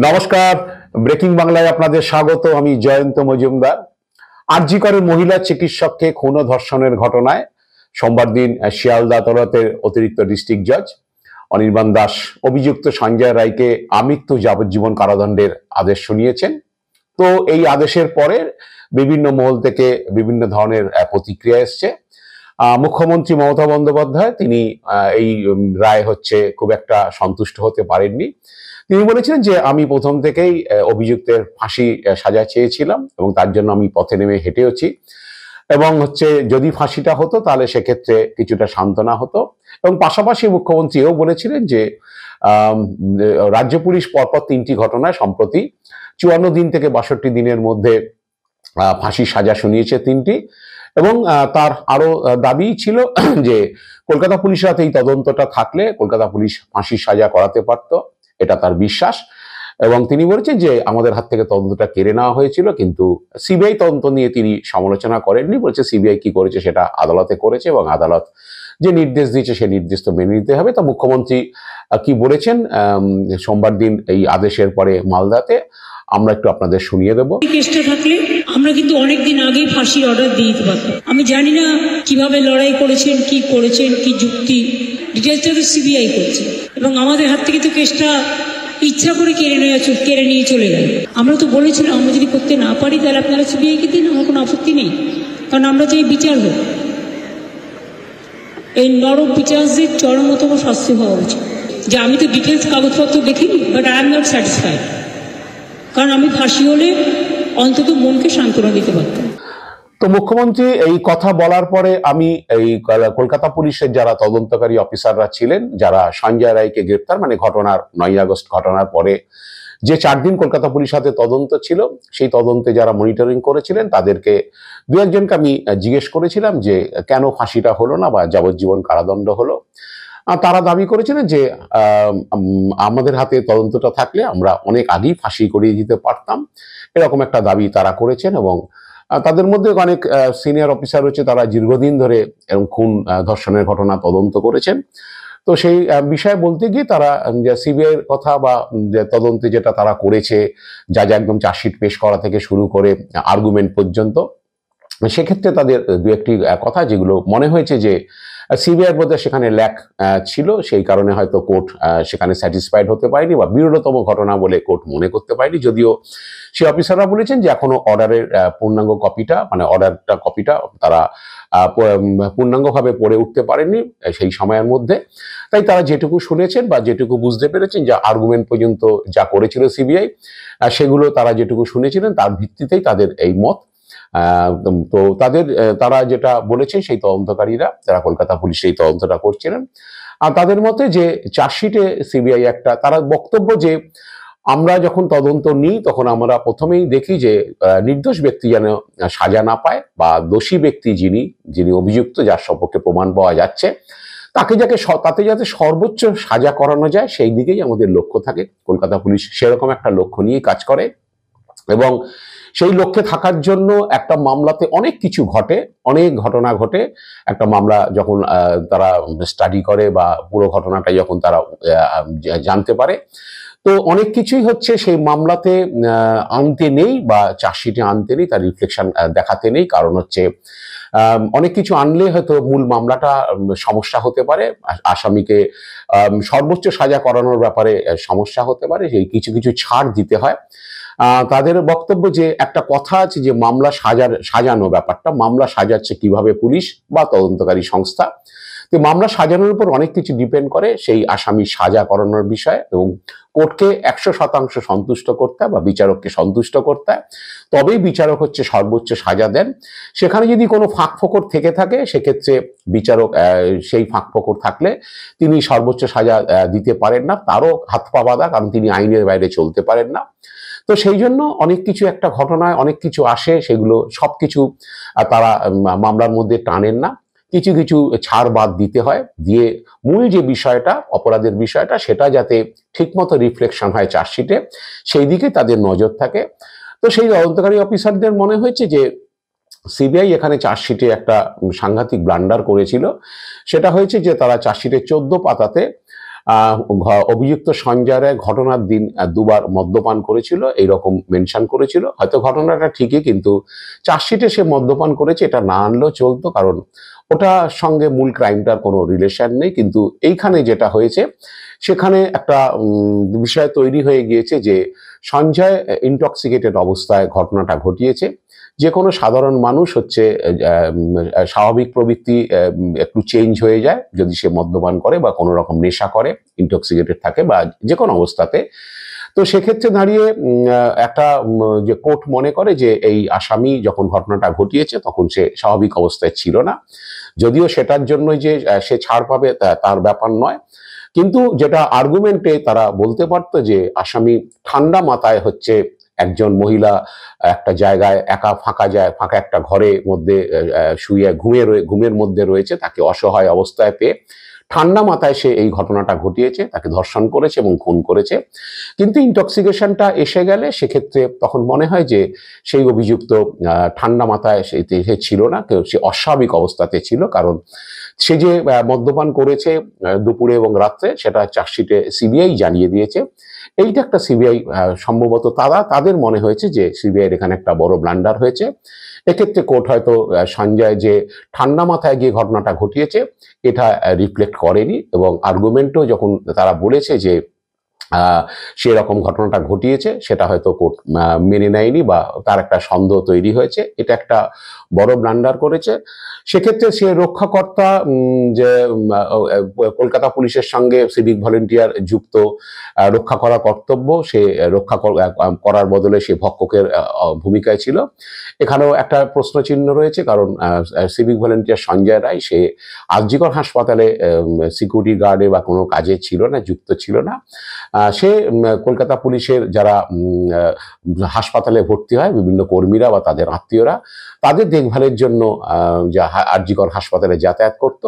নমস্কার, ব্রেকিং বাংলায় আপনাদের স্বাগত। আমি জয়ন্ত মজুমদার। আরজি করের মহিলা চিকিৎসককে খুন ও ধর্ষণের ঘটনায় সোমবার দিন শিয়ালদা আদালতের অতিরিক্ত ডিস্ট্রিক্ট জজ অনির্বাণ দাস অভিযুক্ত সঞ্জয় রায়কে আমৃত্যু যাবজ্জীবন কারাদণ্ডের আদেশ শুনিয়েছেন। তো এই আদেশের পরে বিভিন্ন মহল থেকে বিভিন্ন ধরনের প্রতিক্রিয়া এসছে। মুখ্যমন্ত্রী মমতা বন্দ্যোপাধ্যায় তিনি এই রায় খুব একটা সন্তুষ্ট হতে পারেননি। তিনি বলেছিলেন যে আমি প্রথম থেকেই অভিযুক্তের ফাঁসি সাজা চেয়েছিলাম এবং তার জন্য আমি পথে নেমে হেঁটেওছি, এবং যদি ফাঁসিটা হতো তাহলে সেক্ষেত্রে কিছুটা সান্ত্বনা হতো। এবং পাশাপাশি মুখ্যমন্ত্রী এও বলেছিলেন যে রাজ্য পুলিশ পরপর 3টি ঘটনায় সম্প্রতি 54 দিন থেকে 62 দিনের মধ্যে ফাঁসির সাজা শুনিয়েছে 3টি, এবং তার আরো দাবি ছিল যে কলকাতা পুলিশের হাতে এই তদন্তটা থাকলে কলকাতা পুলিশ ফাঁসির সাজা করাতে পারত, এটা তার বিশ্বাস। এবং তিনি বলেছেন যে আমাদের হাত থেকে তদন্তটা কেড়ে নেওয়া হয়েছিল, কিন্তু সিবিআই তদন্ত নিয়ে তিনি সমালোচনা করেননি। বলছে সিবিআই কি করেছে সেটা আদালতে করেছে এবং আদালত যে নির্দেশ দিয়েছে সেই নির্দেশ তো মেনে নিতে হবে। তা মুখ্যমন্ত্রী কি বলেছেন সোমবার দিন এই আদেশের পরে মালদাতে, আমরা একটু আপনাদের শুনিয়ে দেবো। কেসটা থাকলে আমরা কিন্তু অনেকদিন আগেই ফাঁসির অর্ডার দিয়ে দিতে পারতাম। আমি জানি না কিভাবে লড়াই করেছেন, কি যুক্তি, ডিটেলসটা তো সিবিআই করছে, এবং আমাদের হাত থেকে তো কেসটা ইচ্ছা করে কেড়ে নিয়ে চলে গেল। আমরা তো বলেছিলাম আমরা যদি করতে না পারি তাহলে আপনারা সিবিআইকে দিন, আমার কোনো আপত্তি নেই, কারণ আমরা চাই বিচার হোক। এই নরক বিচারদের চরমতম শাস্তি হওয়া উচিত। যে আমি তো ডিটেলস কাগজপত্র দেখিনি, but I am not satisfied, কারণ আমি ফাঁসি হলে অন্তত মনকে সান্ত্বনা দিতে পারতাম। তো মুখ্যমন্ত্রী এই কথা বলার পরে আমি এই কলকাতা পুলিশের যারা তদন্তকারী অফিসাররা ছিলেন, যারা সঞ্জয় রায়কে গ্রেপ্তার ঘটনার 9 আগস্ট ঘটনার পরে যে 4 দিন কলকাতা পুলিশ হাতে তদন্ত ছিল, সেই তদন্তে যারা মনিটরিং করেছিলেন তাদেরকে 2-1জনকে আমি জিজ্ঞেস করেছিলাম যে কেন ফাঁসিটা হলো না বা যাবজ্জীবন কারাদণ্ড হলো। তারা দাবি করেছিলেন যে আমাদের হাতে তদন্তটা থাকলে আমরা অনেক আগেই ফাঁসি করিয়ে দিতে পারতাম, এরকম একটা দাবি তারা করেছেন। এবং তাদের মধ্যে অনেক সিনিয়র অফিসার রয়েছে, তারা দীর্ঘদিন ধরে এরকম খুন ধর্ষণের ঘটনা তদন্ত করেছেন। তো সেই বিষয়ে বলতে গিয়ে তারা সিবিআই এর কথা বা তদন্তে যেটা তারা করেছে, যা একদম চার্জশিট পেশ করা থেকে শুরু করে আর্গুমেন্ট পর্যন্ত, সেক্ষেত্রে তাদের 2-1টি কথা যেগুলো মনে হয়েছে যে সিবিআই বোধ সেখানে ল্যাক ছিল, সেই কারণে হয়তো কোর্ট সেখানে স্যাটিসফাইড হতে পারেনি বা বিরলতম ঘটনা বলে কোর্ট মনে করতে পারেনি। যদিও সেই অফিসাররা বলেছেন যে এখনো অর্ডারের পূর্ণাঙ্গ কপিটা অর্ডারটা কপিটা তারা পূর্ণাঙ্গভাবে পড়ে উঠতে পারেননি সেই সময়ের মধ্যে। তাই তারা যেটুকু শুনেছেন বা যেটুকু বুঝতে পেরেছেন, যা আর্গুমেন্ট পর্যন্ত যা করেছিল সিবিআই, সেগুলো তারা যেটুকু শুনেছিলেন তার ভিত্তিতেই তাদের এই মত। তো তারা যেটা বলেছেন সেই তদন্তকারীরা যারা কলকাতা পুলিশ এই তদন্তটা করছিলেন, আর তাদের মতে যে চার্জশিটে সিবিআই তারা বক্তব্য যে আমরা যখন তদন্ত নিই তখন আমরা প্রথমেই দেখি যে নির্দোষ ব্যক্তি যেন সাজা না পায়, বা দোষী ব্যক্তি যিনি অভিযুক্ত, যার সম্পর্কে প্রমাণ পাওয়া যাচ্ছে, তাতে যাতে সর্বোচ্চ সাজা করানো যায় সেই দিকেই আমাদের লক্ষ্য থাকে। কলকাতা পুলিশ সেরকম একটা লক্ষ্য নিয়ে কাজ করে, এবং সেই লক্ষ্যে থাকার জন্য একটা মামলাতে অনেক কিছু ঘটে, অনেক ঘটনা ঘটে। একটা মামলা যখন তারা স্টাডি করে বা পুরো ঘটনাটা যখন তারা জানতে পারে, তো অনেক কিছুই সেই মামলাতে আনতে নেই বা চার্জশিটে আনতে নেই, তার রিফ্লেকশন দেখাতে নেই। কারণ অনেক কিছু আনলে হয়তো মূল মামলাটা সমস্যা হতে পারে, আসামিকে সর্বোচ্চ সাজা করানোর ব্যাপারে সমস্যা হতে পারে, সেই কিছু কিছু ছাড় দিতে হয়। তাদের বক্তব্য যে একটা কথা আছে যে মামলা সাজানো ব্যাপারটা, মামলা সাজাচ্ছে কিভাবে পুলিশ বা তদন্তকারী সংস্থা, তো মামলা সাজানোর উপর অনেক কিছু ডিপেন্ড করে সেই আসামি সাজা করানোর বিষয়ে, এবং কোর্টকে 100% সন্তুষ্ট করতে হয় বা বিচারককে সন্তুষ্ট করতে হয়, তবেই বিচারক সর্বোচ্চ সাজা দেন। সেখানে যদি কোনো ফাঁক ফোকর থেকে থাকে, সেক্ষেত্রে বিচারক সেই ফাঁক ফোকর থাকলে তিনি সর্বোচ্চ সাজা দিতে পারেন না, তারও হাত পা বাঁধা, কারণ তিনি আইনের বাইরে চলতে পারেন না। তো সেই জন্য অনেক কিছু একটা ঘটনায় অনেক কিছু আসে, সেগুলো সবকিছু তারা মামলার মধ্যে টানেন না, কিছু কিছু ছাড় বাদ দিতে হয়, দিয়ে মূল যে বিষয়টা, অপরাধের বিষয়টা, সেটা যাতে ঠিকমতো রিফ্লেকশন হয় চার্জশিটে, সেই দিকে তাদের নজর থাকে। তো সেই তদন্তকারী অফিসারদের মনে হয়েছে যে সিবিআই এখানে চার্জশিটে একটা সাংঘাতিক ব্লান্ডার করেছিল। সেটা হয়েছে যে তারা চার্জশিটের 14 পাতাতে অভিযুক্ত সঞ্জয় রায় ঘটনার দিন দুবার মদ্যপান করেছিল এইরকম মেনশন করেছিল। হয়তো ঘটনাটা ঠিকই, কিন্তু চার্জশিটে সে মদ্যপান করেছে এটা না আনলেও চলতো, কারণ ওটার সঙ্গে মূল ক্রাইমটার কোনো রিলেশন নেই। কিন্তু এইখানে যেটা হয়েছে সেখানে একটা বিষয় তৈরি হয়ে গিয়েছে যে সঞ্জয় ইনটক্সিকেটেড অবস্থায় ঘটনাটা ঘটিয়েছে। যে কোনো সাধারণ মানুষ হচ্ছে স্বাভাবিক প্রবৃত্তি একটু চেঞ্জ হয়ে যায় যদি সে মদ্যপান করে বা কোনো রকম নেশা করে, ইনটক্সিকেটেড থাকে বা যে কোনো অবস্থাতে। তো সেক্ষেত্রে দাঁড়িয়ে একটা যে কোর্ট মনে করে যে এই আসামি যখন ঘটনাটা ঘটিয়েছে তখন সে স্বাভাবিক অবস্থায় ছিল না, যদিও সেটার জন্য যে সে ছাড় পাবে তার ব্যাপার নয়। কিন্তু যেটা আর্গুমেন্টে তারা বলতে পারতো যে আসামি ঠান্ডা মাথায় হচ্ছে একজন মহিলা একটা জায়গায় একা ফাঁকা একটা ঘরের মধ্যে শুয়ে ঘুমের মধ্যে রয়েছে, তাকে অসহায় অবস্থায় পেয়ে ঠান্ডা মাথায় সে এই ঘটনাটা ঘটিয়েছে, তাকে ধর্ষণ করেছে এবং খুন করেছে। কিন্তু ইনটক্সিকেশনটা এসে গেলে সেক্ষেত্রে তখন মনে হয় যে সেই অভিযুক্ত ঠান্ডা মাথায় সে ছিল না, সে অস্বাভাবিক অবস্থাতে ছিল, কারণ সে যে মদ্যপান করেছে দুপুরে এবং রাত্রে সেটা চার্জশিটে সিবিআই জানিয়ে দিয়েছে। এইটা একটা সিবিআই সম্ভবত তাদের মনে হয়েছে যে সিবিআইয়ের এখানে একটা বড় ব্লান্ডার হয়েছে। এক্ষেত্রে কোর্ট হয়তো সঞ্জয় যে ঠান্ডা মাথায় গিয়ে ঘটনাটা ঘটিয়েছে এটা রিফ্লেক্ট করেনি, এবং আর্গুমেন্টও যখন তারা বলেছে যে সেরকম ঘটনাটা ঘটিয়েছে সেটা হয়তো কোর্ট মেনে নেয়নি বা তার একটা সন্দেহ তৈরি হয়েছে। এটা একটা বড় ব্লান্ডার করেছে। সেক্ষেত্রে সে রক্ষাকর্তা যে কলকাতা পুলিশের সঙ্গে সিভিক ভলেন্টিয়ার যুক্ত, রক্ষা করা কর্তব্য, সে রক্ষা করার বদলে সে ভক্ষকের ভূমিকায় ছিল। এখানেও একটা প্রশ্নচিহ্ন রয়েছে, কারণ সিভিক ভলেন্টিয়ার সঞ্জয় রায় সে আরজিকর হাসপাতালে সিকিউরিটি গার্ডে বা কোনো কাজে ছিল না, যুক্ত ছিল না। সে কলকাতা পুলিশের যারা হাসপাতালে ভর্তি হয় বিভিন্ন কর্মীরা বা তাদের আত্মীয়রা, তাদের দেখভালের জন্য আরজিকর হাসপাতালে যাতায়াত করত।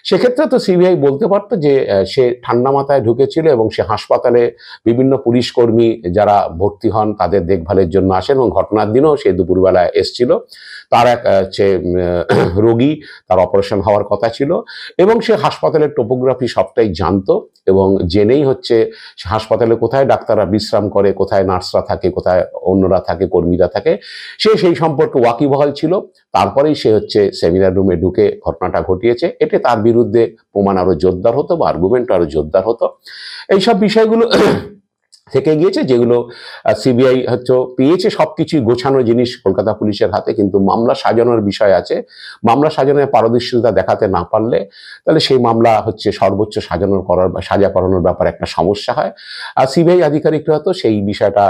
সেক্ষেত্রে তো সিবিআই বলতে পারতো যে সে ঠান্ডা মাথায় ঢুকেছিল এবং সে হাসপাতালে বিভিন্ন পুলিশ কর্মী যারা ভর্তি হন তাদের দেখভালের জন্য আসেন, এবং ঘটনার দিনও সে দুপুরবেলায় এসছিল। তার এক সে রোগী, তার অপারেশন হওয়ার কথা ছিল, এবং সে হাসপাতালের টোপোগ্রাফি সবটাই জানতো, এবং জেনেই হচ্ছে হাসপাতালে কোথায় ডাক্তাররা বিশ্রাম করে, কোথায় নার্সরা থাকে, কোথায় অন্যরা থাকে, কর্মীরা থাকে, সে সেই সম্পর্কে ওয়াকিবহাল ছিল। তারপরেই সে হচ্ছে সেমিনার রুমে ঢুকে ঘটনাটা ঘটিয়েছে। এতে তার বিরুদ্ধে প্রমাণ আরো জোরদার হতো বা আর্গুমেন্ট আরো জোরদার হতো। এইসব বিষয়গুলো থেকে গিয়েছে, যেগুলো সিবিআই হচ্ছে পেয়েছে সবকিছুই গোছানো জিনিস কলকাতা পুলিশের হাতে, কিন্তু মামলা সাজানোর বিষয় আছে। মামলা সাজানোর পারদর্শিতা দেখাতে না পারলে তাহলে সেই মামলা হচ্ছে সর্বোচ্চ সাজা করানোর ব্যাপারে একটা সমস্যা হয়। আর সিবিআই আধিকারিকরা তো সেই বিষয়টা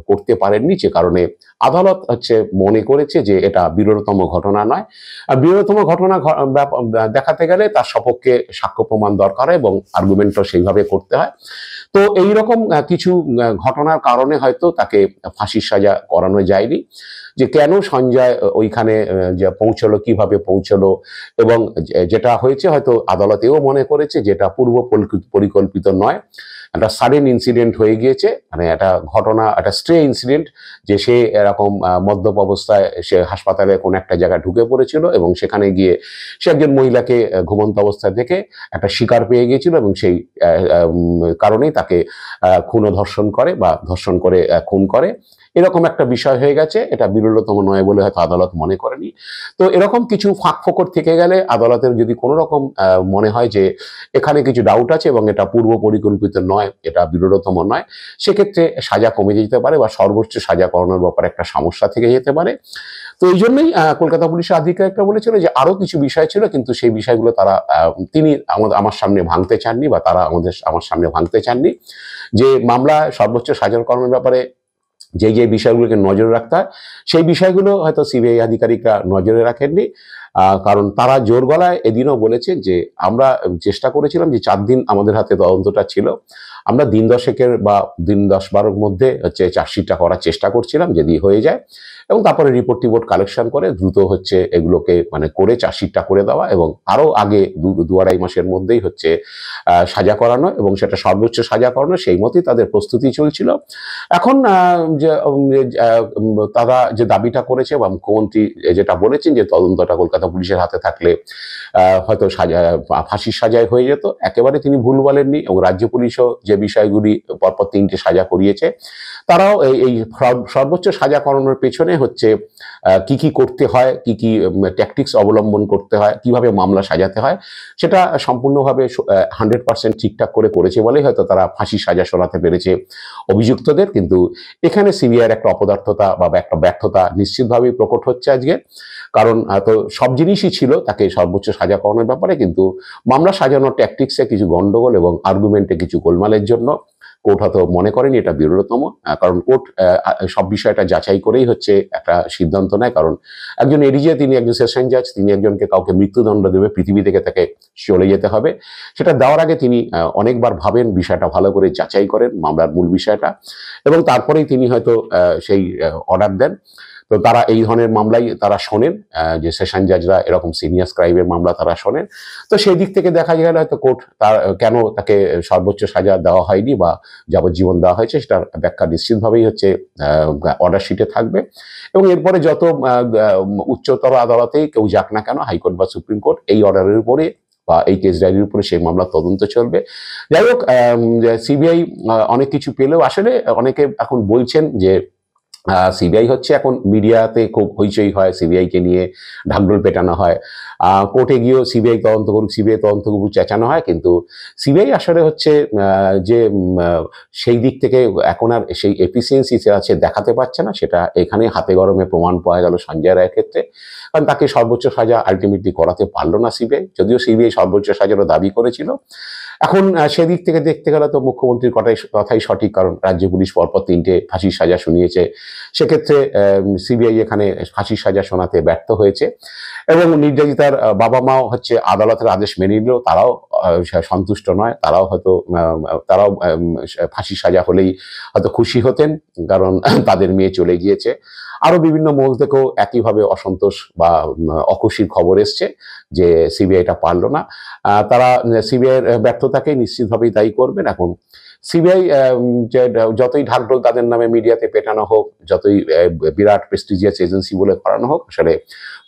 করতে পারেননি, যে কারণে আদালত হচ্ছে মনে করেছে যে এটা বিরলতম ঘটনা নয়। আর বিরলতম ঘটনা দেখাতে গেলে তার সপক্ষে সাক্ষ্য প্রমাণ দরকার হয় এবং আর্গুমেন্টও সেইভাবে করতে হয়। তো এইরকম কিছু ঘটনার কারণে হয়তো তাকে ফাঁসির সাজা করানো যায়নি। যে কেন সঞ্জয় ওইখানে পৌঁছলো, কিভাবে পৌঁছলো, এবং যেটা হয়েছে হয়তো আদালতেও মনে করেছে যেটা পূর্ব পরিকল্পিত নয়, একটা সাডেন ইনসিডেন্ট হয়ে গিয়েছে, মানে একটা ঘটনা, একটা স্ট্রে ইনসিডেন্ট, যে সে এরকম মদ্যপ অবস্থায় সে হাসপাতালে কোনো একটা জায়গায় ঢুকে পড়েছিল এবং সেখানে গিয়ে সে একজন মহিলাকে ঘুমন্ত অবস্থায় দেখে একটা শিকার পেয়ে গিয়েছিল, এবং সেই কারণেই তাকে খুন ও ধর্ষণ করে বা ধর্ষণ করে খুন করে। এরকম একটা বিষয় হয়ে গেছে, এটা বিরলতম নয় বলে হয়তো আদালত মনে করেনি। তো এরকম কিছু ফাঁক ফোকর থেকে গেলে আদালতের যদি কোনো রকম মনে হয় যে এখানে কিছু ডাউট আছে এবং এটা পূর্ব পরিকল্পিত নয়, এটা বিরলতম নয়, সেক্ষেত্রে সাজা কমে যেতে পারে বা সর্বোচ্চ সাজা করানোর ব্যাপারে একটা সমস্যা থেকে যেতে পারে। তো এই জন্যই কলকাতা পুলিশের আধিকারিকরা বলেছিল যে আরো কিছু বিষয় ছিল, কিন্তু সেই বিষয়গুলো তিনি আমার সামনে ভাঙতে চাননি বা তারা আমার সামনে ভাঙতে চাননি। যে মামলা সর্বোচ্চ সাজা করানোর ব্যাপারে যে বিষয়গুলোকে নজরে রাখতে হয় সেই বিষয়গুলো হয়তো সিবিআই আধিকারিকরা নজরে রাখেননি। কারণ তারা জোর গলায় এদিনও বলেছেন যে আমরা চেষ্টা করেছিলাম যে 4 দিন আমাদের হাতে তদন্তটা ছিল, আমরা দিন 10 বা দিন 10-12 মধ্যে হচ্ছে চার্জশিটটা করার চেষ্টা করছিলাম যদি হয়ে যায়, এবং তারপরে রিপোর্ট টিপোর্ট কালেকশন করে দ্রুত হচ্ছে এগুলোকে মানে করে চার্জশিটটা করে দেওয়া এবং আরো আগে 2-2.5 মাসের মধ্যেই হচ্ছে সাজা করানো এবং সেটা সর্বোচ্চ সাজা করানো, সেই মতোই তাদের প্রস্তুতি চলছিল। এখন যে তারা যে দাবিটা করেছে বা মুখ্যমন্ত্রী যেটা বলেছেন যে তদন্তটা কলকাতা পুলিশের হাতে থাকলে হয়তো ফাঁসির সাজায় হয়ে যেত, একেবারে তিনি ভুল বলেননি। এবং রাজ্য পুলিশও যে বিষয়গুলি পরপর 3টে সাজা করিয়েছে, তারাও এই সর্বোচ্চ সাজা করানোর পেছনে হচ্ছে কি কি করতে হয়, কি কি ট্যাকটিক্স অবলম্বন করতে হয়, কিভাবে মামলা সাজাতে হয়, সেটা সম্পূর্ণভাবে 100% ঠিকঠাক করেছে বলেই হয়তো তারা ফাঁসির সাজা শোনাতে পেরেছে অভিযুক্তদের। কিন্তু এখানে সিবিআইয়ের একটা অপদার্থতা বা একটা ব্যর্থতা নিশ্চিতভাবেই প্রকট হচ্ছে আজকে। কারণ হয়তো সব জিনিসই ছিল তাকে সর্বোচ্চ সাজা করানোর ব্যাপারে, কিন্তু মামলা সাজানোর ট্যাকটিক্সে কিছু গন্ডগোল এবং আর্গুমেন্টে কিছু গোলমালের জন্য কোর্ট হয়তো মনে করেনি এটা বিরলতম। কারণ কোর্ট সব বিষয়টা যাচাই করেই হচ্ছে একটা সিদ্ধান্ত নেয়। কারণ একজন এডিজে, তিনি একজন সেশন জাজ, তিনি একজনকে কাউকে মৃত্যুদণ্ড দেবে, পৃথিবী থেকে তাকে চলে যেতে হবে, সেটা দেওয়ার আগে তিনি অনেকবার ভাবেন, বিষয়টা ভালো করে যাচাই করেন মামলার মূল বিষয়টা, এবং তারপরেই তিনি হয়তো সেই অর্ডার দেন। তো তারা এই ধরনের মামলাই তারা শোনেন, যে সেশন জাজরা এরকম সিনিয়র ক্রাইমের মামলা তারা শোনেন। তো সেই দিক থেকে দেখা গেল হয়তো কোর্ট তার কেন তাকে সর্বোচ্চ সাজা দেওয়া হয়নি বা যাবজ্জীবন দেওয়া হয়েছে সেটার ব্যাখ্যা নিশ্চিতভাবেই হচ্ছে অর্ডার শিটে থাকবে। এবং এরপরে যত উচ্চতর আদালতেই কেউ যাক না কেন, হাইকোর্ট বা সুপ্রিম কোর্ট, এই অর্ডারের উপরে বা এই কেস ডায়েরির উপরে সেই মামলার তদন্ত চলবে। যাই হোক, সিবিআই অনেক কিছু পেলেও আসলে অনেকে এখন বলছেন যে সিবিআই হচ্ছে এখন মিডিয়াতে খুব হইচই হয়, সিবিআইকে নিয়ে ঢাকঢোল পেটানো হয়, কোর্টে গিয়েও সিবিআই তদন্ত করুক, সিবিআই তদন্ত করুক চেঁচানো হয়। কিন্তু সিবিআই আসলে হচ্ছে যে সেই দিক থেকে এখন আর সেই এফিসিয়েন্সি আছে দেখাতে পারছে না, সেটা এখানে হাতে গরমে প্রমাণ পাওয়া গেল সঞ্জয় রায়ের ক্ষেত্রে। কারণ তাকে সর্বোচ্চ সাজা আলটিমেটলি করাতে পারলো না সিবিআই, যদিও সিবিআই সর্বোচ্চ সাজারও দাবি করেছিল। এখন সেদিক থেকে দেখতে গেলে তো মুখ্যমন্ত্রীর কথাই সঠিক, কারণ রাজ্য পুলিশ পরপর 3টে ফাঁসির সাজা শুনিয়েছে। সেক্ষেত্রে সিবিআই এখানে ফাঁসির সাজা শোনাতে ব্যর্থ হয়েছে এবং নির্যাতিতার বাবা মাও হচ্ছে আদালতের আদেশ মেনে নিলেও তারাও সন্তুষ্ট নয়। তারাও ফাঁসির সাজা হলেই হয়তো খুশি হতেন, কারণ তাদের মেয়ে চলে গিয়েছে। আরো বিভিন্ন মহল থেকেও একইভাবে অসন্তোষ বা অখুশির খবর এসছে যে সিবিআইটা পারল না। তারা সিবিআইয়ের ব্যর্থতাকে নিশ্চিতভাবেই দায়ী করবেন। এখন সিবিআই যতই ঢাকঢোল তাদের নামে মিডিয়াতে পেটানো হোক, যতই বিরাট প্রেস্টিজিয়াস এজেন্সি বলে করানো হোক, আসলে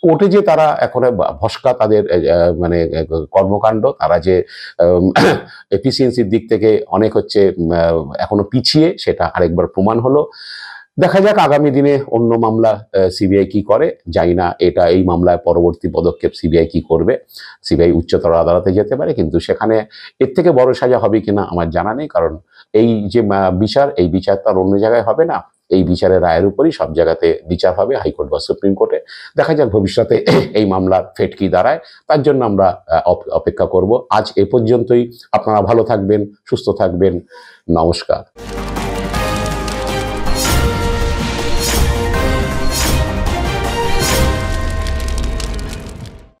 কোর্টে যে তারা এখন ভস্কা তাদের মানে কর্মকাণ্ড, তারা যে এফিসিয়েন্সির দিক থেকে অনেক হচ্ছে এখনো পিছিয়ে, সেটা আরেকবার প্রমাণ হলো। দেখা যাক আগামী দিনে অন্য মামলা সিবিআই কি করে, জানি না এটা এই মামলায় পরবর্তী পদক্ষেপ সিবিআই কি করবে। সিবিআই উচ্চতর আদালতে যেতে পারে, কিন্তু সেখানে এর থেকে বড় সাজা হবে কিনা আমার জানা নেই। কারণ এই যে বিচার, এই বিচার তো আর অন্য জায়গায় হবে না, এই বিচারের রায়ের উপরই সব জায়গাতে বিচার হবে, হাইকোর্ট বা সুপ্রিম কোর্টে। দেখা যাক ভবিষ্যতে এই মামলার ফেট কি দাঁড়ায়, তার জন্য আমরা অপেক্ষা করব। আজ এ পর্যন্তই। আপনারা ভালো থাকবেন, সুস্থ থাকবেন, নমস্কার।